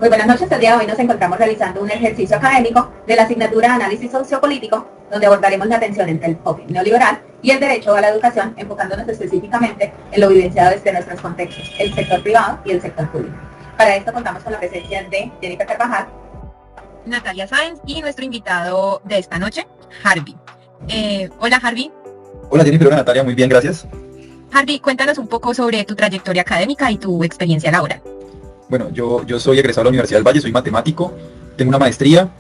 Muy buenas noches. El día de hoy nos encontramos realizando un ejercicio académico de la asignatura de Análisis Sociopolítico, donde abordaremos la tensión entre el enfoque neoliberal y el derecho a la educación, enfocándonos específicamente en lo vivenciado desde nuestros contextos, el sector privado y el sector público. Para esto contamos con la presencia de Jennifer Carvajal, Natalia Sáenz y nuestro invitado de esta noche, Harvey. Hola Harvey. Hola Jennifer, hola Natalia, muy bien, gracias. Harvey, cuéntanos un poco sobre tu trayectoria académica y tu experiencia laboral. Bueno, yo soy egresado de la Universidad del Valle, soy matemático, tengo una maestría,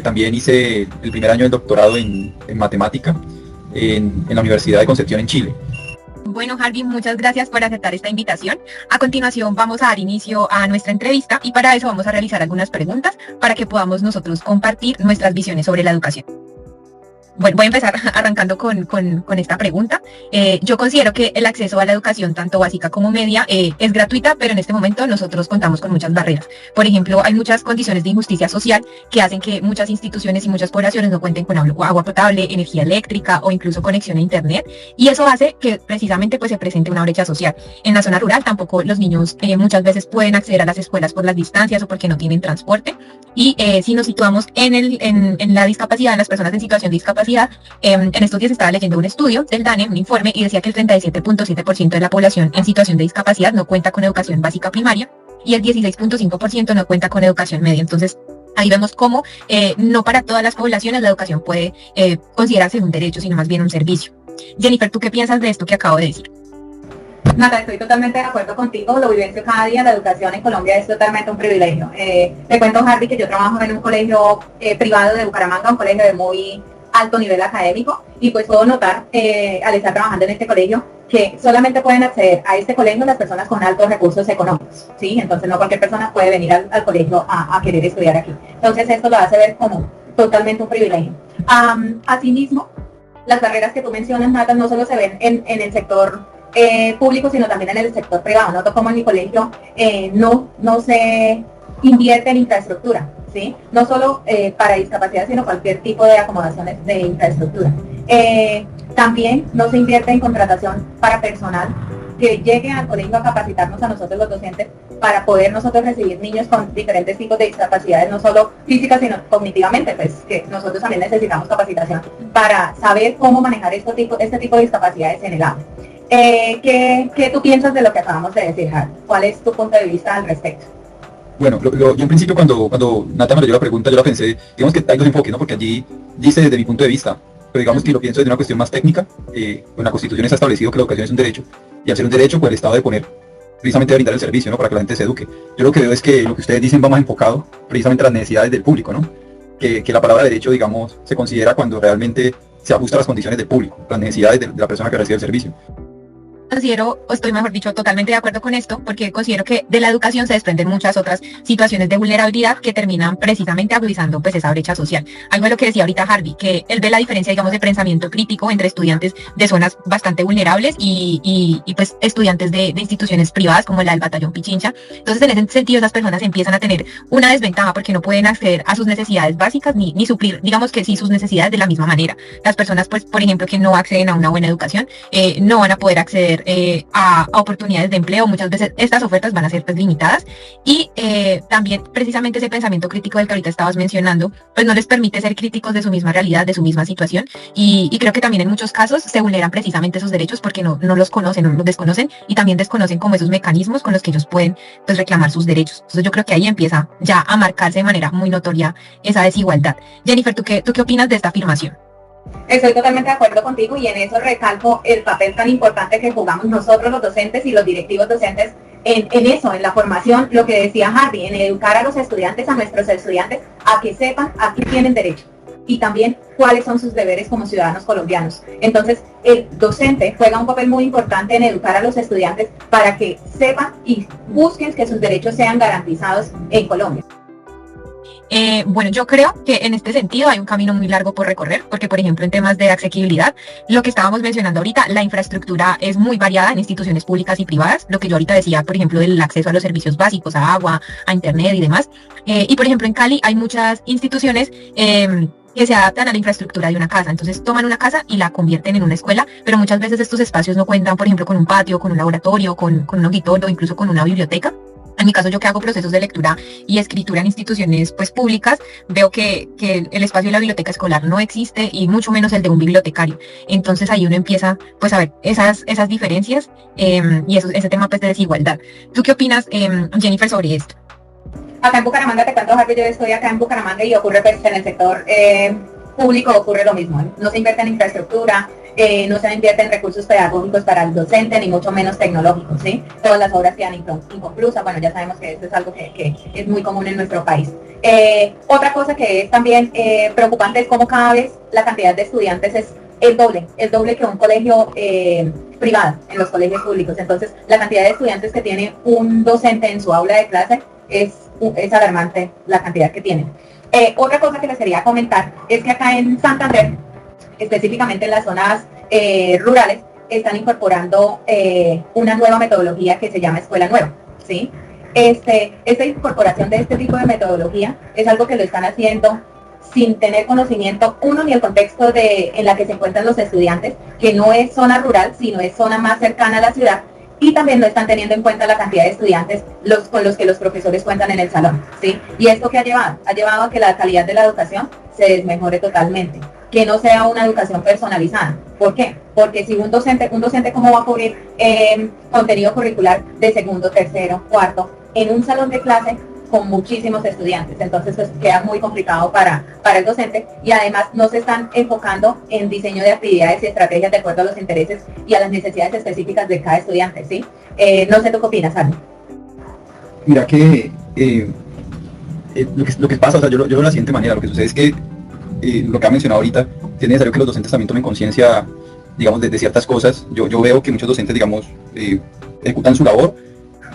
también hice el primer año del doctorado en matemática en la Universidad de Concepción en Chile. Bueno, Harvey, muchas gracias por aceptar esta invitación. A continuación vamos a dar inicio a nuestra entrevista y para eso vamos a realizar algunas preguntas para que podamos nosotros compartir nuestras visiones sobre la educación. Bueno, voy a empezar arrancando con esta pregunta. Yo considero que el acceso a la educación, tanto básica como media, es gratuita, pero en este momento nosotros contamos con muchas barreras. Por ejemplo, hay muchas condiciones de injusticia social que hacen que muchas instituciones y muchas poblaciones no cuenten con agua potable, energía eléctrica o incluso conexión a internet. Y eso hace que precisamente pues, se presente una brecha social. En la zona rural tampoco los niños muchas veces pueden acceder a las escuelas por las distancias o porque no tienen transporte. Y si nos situamos en la discapacidad, en las personas en situación de discapacidad, en estos días estaba leyendo un estudio del DANE, un informe, y decía que el 37.7% de la población en situación de discapacidad no cuenta con educación básica primaria y el 16.5% no cuenta con educación media. Entonces, ahí vemos cómo no para todas las poblaciones la educación puede considerarse un derecho, sino más bien un servicio. Jennifer, ¿tú qué piensas de esto que acabo de decir? Nata, estoy totalmente de acuerdo contigo, lo vivencio cada día, la educación en Colombia es totalmente un privilegio. Te cuento, Harvey, que yo trabajo en un colegio privado de Bucaramanga, un colegio de muy alto nivel académico, y pues puedo notar, al estar trabajando en este colegio, que solamente pueden acceder a este colegio las personas con altos recursos económicos, ¿sí? Entonces no cualquier persona puede venir al colegio a querer estudiar aquí. Entonces esto lo hace ver como totalmente un privilegio. Asimismo, las barreras que tú mencionas, Nata, no solo se ven en el sector público, sino también en el sector privado. Noto como en mi colegio no se invierte en infraestructura, ¿sí? No solo para discapacidad, sino cualquier tipo de acomodaciones de infraestructura. También no se invierte en contratación para personal que llegue al colegio a capacitarnos a nosotros los docentes para poder nosotros recibir niños con diferentes tipos de discapacidades, no solo físicas, sino cognitivamente, pues que nosotros también necesitamos capacitación para saber cómo manejar este tipo de discapacidades en el aula. ¿Qué tú piensas de lo que acabamos de decir, Harvey? ¿Cuál es tu punto de vista al respecto? Bueno, yo en principio cuando Nata me leyó la pregunta, yo la pensé, digamos que hay dos enfoques, ¿no? Porque allí dice desde mi punto de vista, pero digamos que lo pienso desde una cuestión más técnica. En la Constitución está establecido que la educación es un derecho, y al ser un derecho, pues el Estado debe poner precisamente a brindar el servicio, ¿no? Para que la gente se eduque. Yo lo que veo es que lo que ustedes dicen va más enfocado precisamente a las necesidades del público, ¿no? Que la palabra derecho, digamos, se considera cuando realmente se ajusta a las condiciones del público, las necesidades de la persona que recibe el servicio. Considero, o estoy mejor dicho, totalmente de acuerdo con esto, porque considero que de la educación se desprenden muchas otras situaciones de vulnerabilidad que terminan precisamente agudizando pues esa brecha social. Algo de lo que decía ahorita Harvey, que él ve la diferencia, digamos, de pensamiento crítico entre estudiantes de zonas bastante vulnerables y pues estudiantes de instituciones privadas como la del Batallón Pichincha. Entonces, en ese sentido, esas personas empiezan a tener una desventaja porque no pueden acceder a sus necesidades básicas ni suplir, digamos que sí, sus necesidades de la misma manera. Las personas, pues, por ejemplo, que no acceden a una buena educación, no van a poder acceder a oportunidades de empleo. Muchas veces estas ofertas van a ser pues limitadas y también precisamente ese pensamiento crítico del que ahorita estabas mencionando pues no les permite ser críticos de su misma realidad, de su misma situación y creo que también en muchos casos se vulneran precisamente esos derechos porque no los conocen, no los desconocen y también desconocen como esos mecanismos con los que ellos pueden pues reclamar sus derechos. Entonces yo creo que ahí empieza ya a marcarse de manera muy notoria esa desigualdad. Jennifer, ¿tú qué opinas de esta afirmación? Estoy totalmente de acuerdo contigo y en eso recalco el papel tan importante que jugamos nosotros los docentes y los directivos docentes en la formación, lo que decía Harvey, en educar a los estudiantes, a nuestros estudiantes, a que sepan a qué tienen derecho y también cuáles son sus deberes como ciudadanos colombianos. Entonces, el docente juega un papel muy importante en educar a los estudiantes para que sepan y busquen que sus derechos sean garantizados en Colombia. Bueno, yo creo que en este sentido hay un camino muy largo por recorrer, porque por ejemplo en temas de asequibilidad, lo que estábamos mencionando ahorita, la infraestructura es muy variada en instituciones públicas y privadas, lo que yo ahorita decía, por ejemplo, del acceso a los servicios básicos, a agua, a internet y demás. Y por ejemplo en Cali hay muchas instituciones que se adaptan a la infraestructura de una casa, entonces toman una casa y la convierten en una escuela, pero muchas veces estos espacios no cuentan, por ejemplo, con un patio, con un laboratorio, con un auditorio, incluso con una biblioteca. En mi caso, yo que hago procesos de lectura y escritura en instituciones pues públicas, veo que el espacio de la biblioteca escolar no existe y mucho menos el de un bibliotecario. Entonces ahí uno empieza pues a ver esas diferencias y ese tema pues de desigualdad. ¿Tú qué opinas, Jennifer, sobre esto? Acá en Bucaramanga, te cuento, Harvey, yo estoy acá en Bucaramanga y ocurre pues en el sector público ocurre lo mismo. No se invierte en infraestructura, no se invierte en recursos pedagógicos para el docente, ni mucho menos tecnológicos, ¿sí? Todas las obras quedan inconclusas. Bueno, ya sabemos que esto es algo que es muy común en nuestro país. Otra cosa que es también preocupante es cómo cada vez la cantidad de estudiantes es el doble que un colegio privado en los colegios públicos. Entonces, la cantidad de estudiantes que tiene un docente en su aula de clase es alarmante, la cantidad que tienen. Otra cosa que les quería comentar es que acá en Santander, específicamente en las zonas rurales, están incorporando una nueva metodología que se llama Escuela Nueva, ¿sí? Esta incorporación de este tipo de metodología es algo que lo están haciendo sin tener conocimiento, uno, ni el contexto en la que se encuentran los estudiantes, que no es zona rural, sino es zona más cercana a la ciudad, y también no están teniendo en cuenta la cantidad de estudiantes con los que los profesores cuentan en el salón, ¿sí? ¿Y esto qué ha llevado? Ha llevado a que la calidad de la educación se desmejore totalmente, que no sea una educación personalizada. ¿Por qué? Porque si un docente ¿cómo va a cubrir contenido curricular de segundo, tercero, cuarto, en un salón de clase con muchísimos estudiantes? Entonces pues queda muy complicado para el docente, y además no se están enfocando en diseño de actividades y estrategias de acuerdo a los intereses y a las necesidades específicas de cada estudiante, ¿sí? No sé, ¿tú qué opinas, Arno? Mira que lo que pasa, o sea, yo lo veo de la siguiente manera. Lo que sucede es que lo que ha mencionado ahorita, es necesario que los docentes también tomen conciencia, digamos, de ciertas cosas. Yo veo que muchos docentes, digamos, ejecutan su labor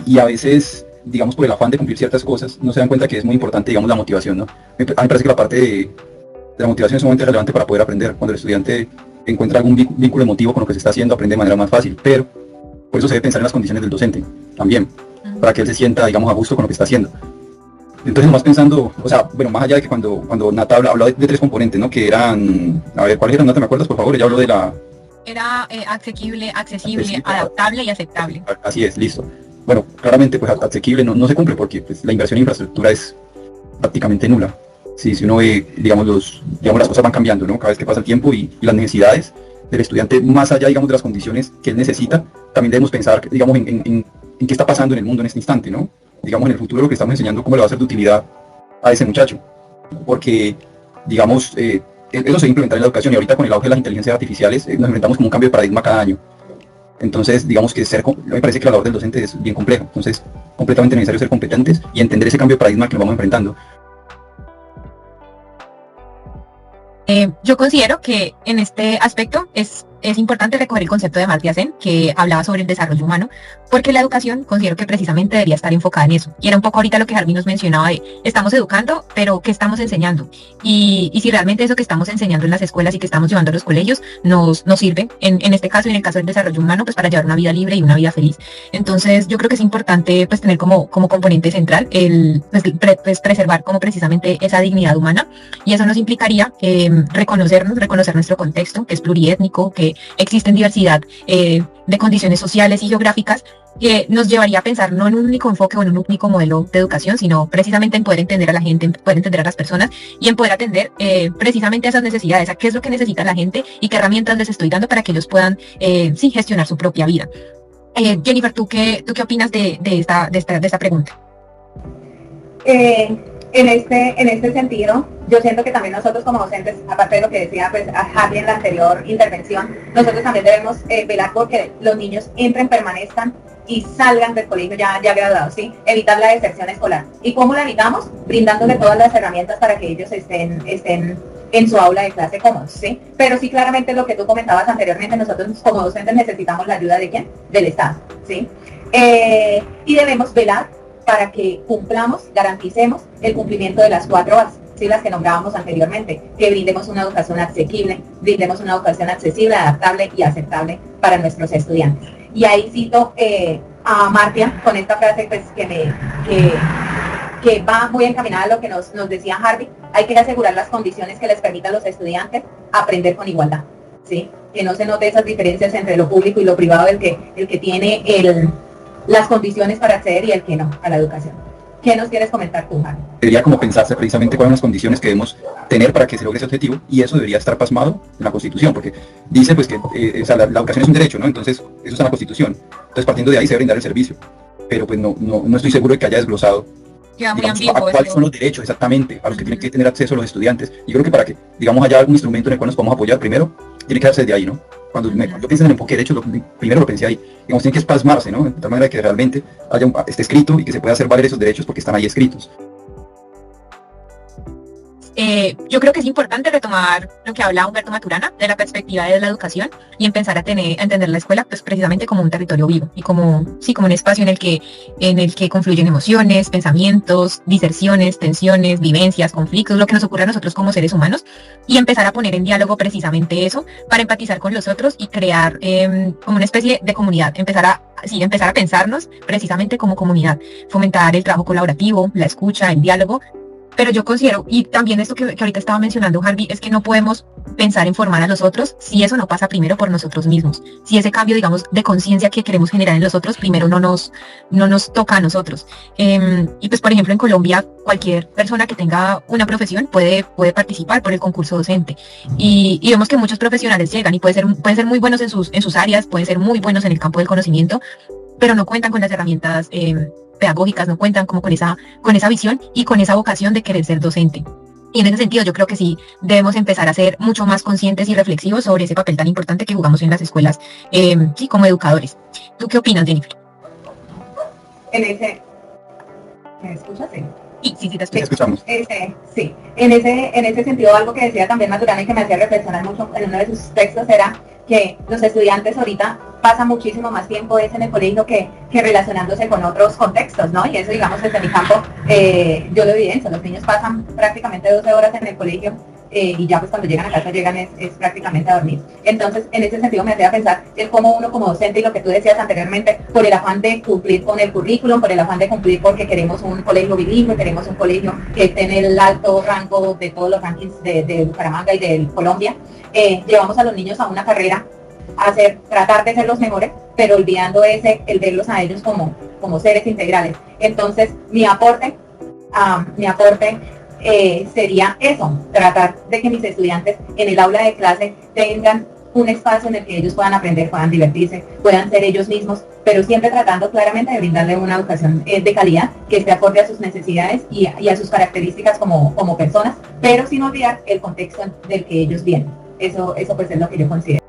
y a veces, digamos, por el afán de cumplir ciertas cosas, no se dan cuenta que es muy importante, digamos, la motivación, ¿no? A mí me parece que la parte de la motivación es sumamente relevante para poder aprender. Cuando el estudiante encuentra algún vínculo emotivo con lo que se está haciendo, aprende de manera más fácil, pero por eso se debe pensar en las condiciones del docente también, para que él se sienta, digamos, a gusto con lo que está haciendo. Entonces, nomás pensando, o sea, bueno, más allá de que cuando Nata habló de tres componentes, ¿no? Que eran, a ver, ¿cuáles eran, Nata? ¿Me acuerdas, por favor? Ella habló de la... Era asequible, accesible, adaptable y aceptable. Así es, listo. Bueno, claramente, pues asequible no se cumple porque pues, la inversión en infraestructura es prácticamente nula. Sí, si uno ve, digamos, las cosas van cambiando, ¿no? Cada vez que pasa el tiempo y las necesidades del estudiante, más allá, digamos, de las condiciones que él necesita, también debemos pensar, digamos, en qué está pasando en el mundo en este instante, ¿no? Digamos, en el futuro lo que estamos enseñando, cómo le va a ser de utilidad a ese muchacho. Porque, digamos, eso se implementa en la educación, y ahorita con el auge de las inteligencias artificiales nos enfrentamos con un cambio de paradigma cada año. Entonces, digamos que me parece que la labor del docente es bien compleja. Entonces, completamente necesario ser competentes y entender ese cambio de paradigma que nos vamos enfrentando. Yo considero que en este aspecto es importante recoger el concepto de Amartya Sen, que hablaba sobre el desarrollo humano, porque la educación considero que precisamente debería estar enfocada en eso. Y era un poco ahorita lo que Harvey nos mencionaba de, estamos educando, pero ¿qué estamos enseñando? Y si realmente eso que estamos enseñando en las escuelas y que estamos llevando a los colegios nos sirve, en este caso y en el caso del desarrollo humano, pues para llevar una vida libre y una vida feliz. Entonces yo creo que es importante pues tener como componente central el preservar como precisamente esa dignidad humana, y eso nos implicaría reconocer nuestro contexto, que es pluriétnico, que existen diversidad de condiciones sociales y geográficas, que nos llevaría a pensar no en un único enfoque o en un único modelo de educación, sino precisamente en poder entender a la gente, en poder entender a las personas y en poder atender precisamente a esas necesidades, a qué es lo que necesita la gente y qué herramientas les estoy dando para que ellos puedan gestionar su propia vida. Jennifer, ¿tú qué opinas de esta pregunta? En este sentido, yo siento que también nosotros como docentes, aparte de lo que decía pues, Harvey en la anterior intervención, nosotros también debemos velar porque los niños entren, permanezcan y salgan del colegio ya graduados, ¿sí? Evitar la deserción escolar. ¿Y cómo la evitamos? Brindándole todas las herramientas para que ellos estén en su aula de clase cómodos, ¿sí? Pero sí, claramente lo que tú comentabas anteriormente, nosotros como docentes necesitamos la ayuda de ¿quién? Del Estado, ¿sí? Y debemos velar para que cumplamos, garanticemos el cumplimiento de las 4 bases, ¿sí? Las que nombrábamos anteriormente, que brindemos una educación asequible, brindemos una educación accesible, adaptable y aceptable para nuestros estudiantes. Y ahí cito a Amartya con esta frase pues, que va muy encaminada a lo que nos decía Harvey: hay que asegurar las condiciones que les permitan a los estudiantes aprender con igualdad, ¿sí? Que no se note esas diferencias entre lo público y lo privado, el que tiene las condiciones para acceder y el que no a la educación. ¿Qué nos quieres comentar tú, Javi? Debería como pensarse precisamente cuáles son las condiciones que debemos tener para que se logre ese objetivo, y eso debería estar plasmado en la Constitución, porque dice pues que o sea, la educación es un derecho, ¿no? Entonces eso está en la Constitución. Entonces partiendo de ahí se debe brindar el servicio, pero pues no estoy seguro de que haya desglosado, Queda muy digamos, ambiguo cuáles eso. son los derechos exactamente a los que tienen que tener acceso los estudiantes. Yo creo que para que, digamos, haya algún instrumento en el cual nos podamos apoyar, primero tiene que darse desde ahí, ¿no? Cuando yo pienso en el enfoque de derechos, primero lo pensé ahí. Digamos, tiene que plasmarse, ¿no? De tal manera que realmente esté escrito y que se pueda hacer valer esos derechos porque están ahí escritos. Yo creo que es importante retomar lo que habla Humberto Maturana de la perspectiva de la educación y empezar a entender la escuela pues precisamente como un territorio vivo y como un espacio en el que confluyen emociones, pensamientos, diserciones, tensiones, vivencias, conflictos, lo que nos ocurre a nosotros como seres humanos, y empezar a poner en diálogo precisamente eso para empatizar con los otros y crear como una especie de comunidad, empezar a pensarnos precisamente como comunidad, fomentar el trabajo colaborativo, la escucha, el diálogo. Pero yo considero, y también esto que ahorita estaba mencionando Harvey, es que no podemos pensar en formar a los otros si eso no pasa primero por nosotros mismos. Si ese cambio, digamos, de conciencia que queremos generar en los otros, primero no nos toca a nosotros. Y pues, por ejemplo, en Colombia, cualquier persona que tenga una profesión puede participar por el concurso docente. Y vemos que muchos profesionales llegan y pueden ser muy buenos en sus áreas, pueden ser muy buenos en el campo del conocimiento, pero no cuentan con las herramientas pedagógicas, no cuentan como con esa visión y con esa vocación de querer ser docente. Y en ese sentido yo creo que sí debemos empezar a ser mucho más conscientes y reflexivos sobre ese papel tan importante que jugamos en las escuelas, sí, como educadores. ¿Tú qué opinas, Jennifer? ¿Me escuchas? Sí. Sí, te Sí, escuchamos. Sí, en ese sentido, algo que decía también Maturana y que me hacía reflexionar mucho en uno de sus textos era que los estudiantes ahorita pasan muchísimo más tiempo en el colegio que relacionándose con otros contextos, ¿no? Y eso, digamos, desde mi campo, yo lo evidencio, los niños pasan prácticamente 12 horas en el colegio y ya pues cuando llegan a casa llegan es prácticamente a dormir. Entonces, en ese sentido me hacía pensar el cómo uno como docente, y lo que tú decías anteriormente, por el afán de cumplir con el currículum, por el afán de cumplir porque queremos un colegio bilingüe, queremos un colegio que esté en el alto rango de todos los rankings de Bucaramanga y de Colombia, llevamos a los niños a una carrera tratar de ser los mejores, pero olvidando el verlos a ellos como seres integrales. Entonces, mi aporte sería eso, tratar de que mis estudiantes en el aula de clase tengan un espacio en el que ellos puedan aprender, puedan divertirse, puedan ser ellos mismos, pero siempre tratando claramente de brindarle una educación de calidad que esté acorde a sus necesidades y a sus características como personas, pero sin olvidar el contexto del que ellos vienen. Eso pues es lo que yo considero.